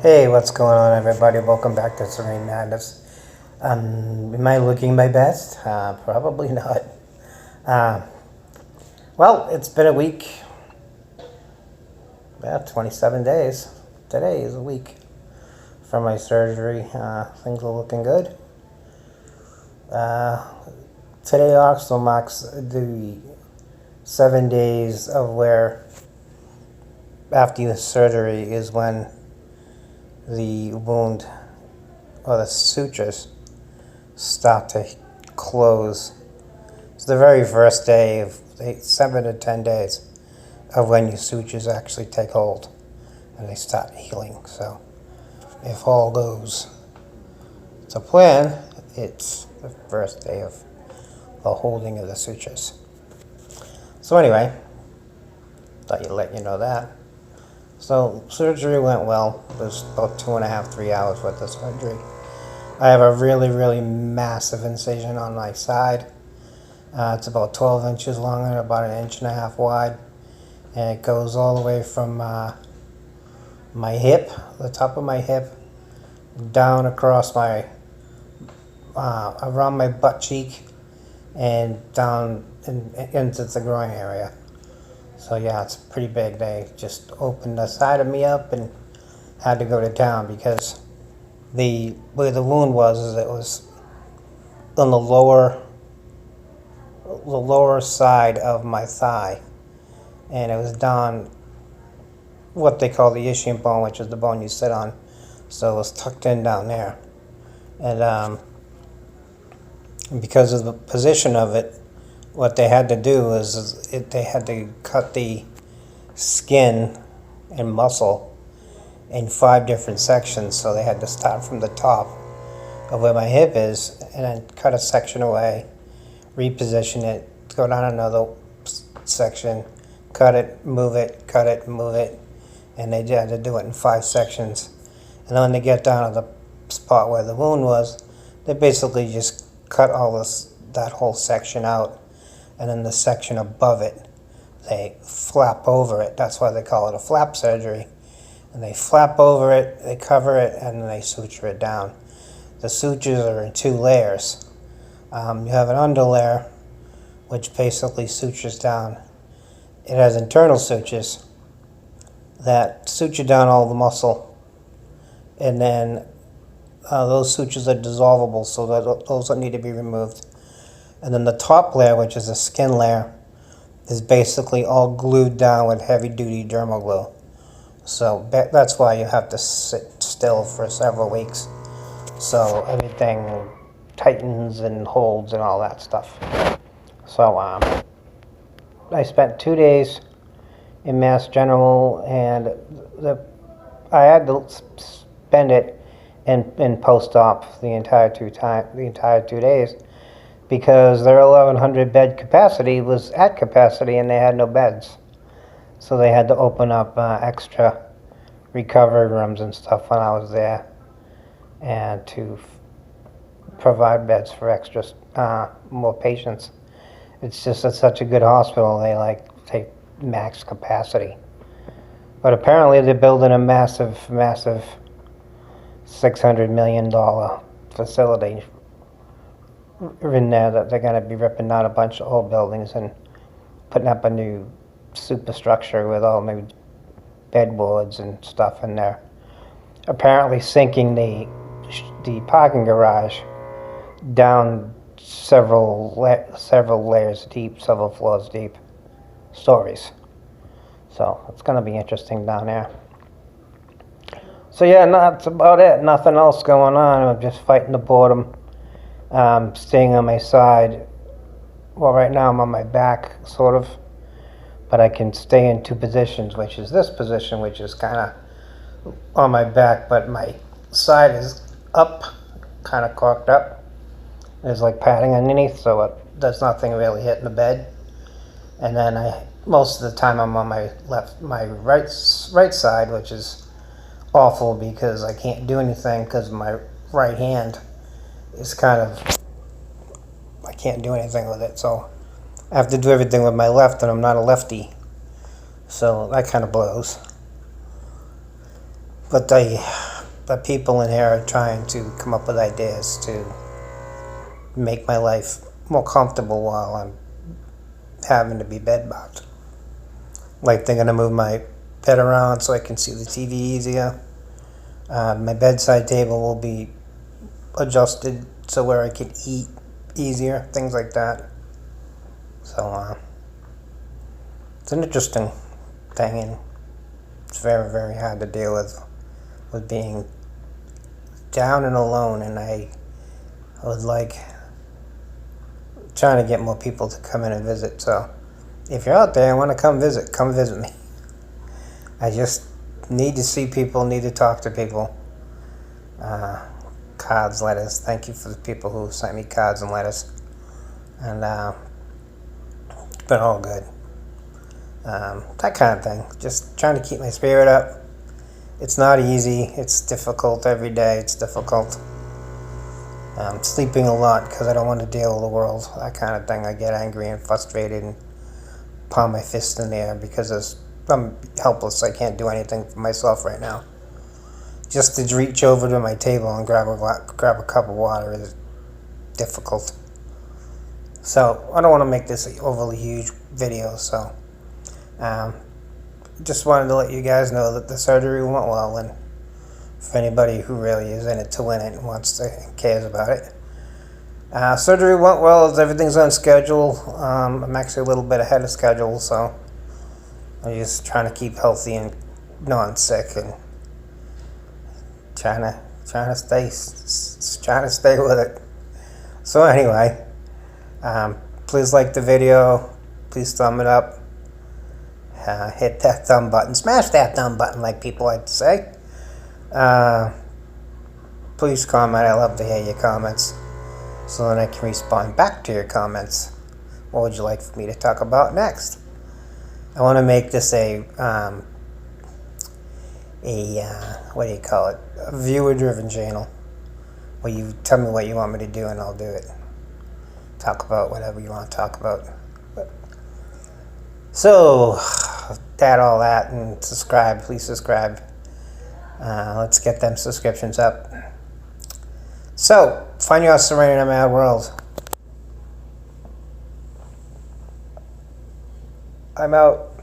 Hey, what's going on, everybody? Welcome back to Serene Madness. Am I looking my best? Probably not. Uh, well, it's been a week. 27 days. Today is a week from my surgery. Things are looking good. Uh, Today also marks the 7 days of where after your surgery is when the wound or the sutures start to close. It's the very first day of 7 to 10 days of when your sutures actually take hold and they start healing. So if all goes to plan, it's the first day of the holding of the sutures. So anyway, thought I'd let you know that. So surgery went well. It was about 2.5, 3 hours worth of surgery. I have a really, really massive incision on my side. It's about 12 inches long and about 1.5 inches wide. And it goes all the way from my hip, the top of my hip, down across my, around my butt cheek, and down into the groin area. So yeah, it's pretty big. They just opened the side of me up and had to go to town because where the wound was is it was on the lower side of my thigh, and it was down what they call the ischium bone, which is the bone you sit on. So it was tucked in down there, and because of the position of it, what they had to do is they had to cut the skin and muscle in 5 different sections. So they had to start from the top of where my hip is and then cut a section away, reposition it, go down another section, cut it, move it, cut it, move it, and they had to do it in 5 sections. And then when they get down to the spot where the wound was, they basically just cut that whole section out. And then the section above it, they flap over it. That's why they call it a flap surgery. And they flap over it, they cover it, and then they suture it down. The sutures are in 2 layers. You have an underlayer, which basically sutures down. It has internal sutures that suture down all the muscle. And then those sutures are dissolvable, so those don't need to be removed. And then the top layer, which is a skin layer, is basically all glued down with heavy-duty dermal glue. So that's why you have to sit still for several weeks. So everything tightens and holds and all that stuff. So I spent 2 days in Mass General, and I had to spend it in post-op the entire 2 days. Because their 1,100 bed capacity was at capacity and they had no beds. So they had to open up extra recovery rooms and stuff when I was there, and to provide beds for extra more patients. It's such a good hospital, they take max capacity. But apparently they're building a massive $600 million facility in there that they're going to be ripping down a bunch of old buildings and putting up a new superstructure with all new bedboards and stuff in there. Apparently sinking the parking garage down several layers deep, several floors deep, stories. So it's going to be interesting down there. So yeah, that's about it. Nothing else going on. I'm just fighting the boredom. Staying on my side. Well, right now I'm on my back, sort of, but I can stay in 2 positions, which is this position, which is kind of on my back, but my side is up, kind of cocked up. There's like padding underneath, so there's nothing really hitting the bed. And then most of the time I'm on my right side, which is awful because I can't do anything because my right hand is I can't do anything with it, so I have to do everything with my left, and I'm not a lefty, so that kind of blows. But the people in here are trying to come up with ideas to make my life more comfortable while I'm having to be bedbound. Like they're gonna move my bed around so I can see the TV easier. My bedside table will be adjusted so where I can eat easier, things like that. So it's an interesting thing, and it's very, very hard to deal with being down and alone. And I was like trying to get more people to come in and visit. So if you're out there and want to come visit me. I just need to see people, need to talk to people. Cards, letters. Thank you for the people who sent me cards and letters. And it's been all good. That kind of thing. Just trying to keep my spirit up. It's not easy. It's difficult every day. It's difficult. Sleeping a lot because I don't want to deal with the world. That kind of thing. I get angry and frustrated and palm my fist in the air because I'm helpless. I can't do anything for myself right now. Just to reach over to my table and grab a cup of water is difficult. So I don't want to make this an overly huge video. So just wanted to let you guys know that the surgery went well, and for anybody who really is in it to win it and cares about it. Surgery went well. Everything's on schedule. I'm actually a little bit ahead of schedule, so I'm just trying to keep healthy and non-sick and trying to stay with it. So anyway, please like the video. Please thumb it up. Hit that thumb button. Smash that thumb button, like people like to say. Please comment. I love to hear your comments, so that I can respond back to your comments. What would you like for me to talk about next? I want to make this a what do you call it? A viewer-driven channel, where you tell me what you want me to do and I'll do it. Talk about whatever you want to talk about. So, all that, and subscribe. Please subscribe. Let's get them subscriptions up. So, find your serene in a mad world. I'm out.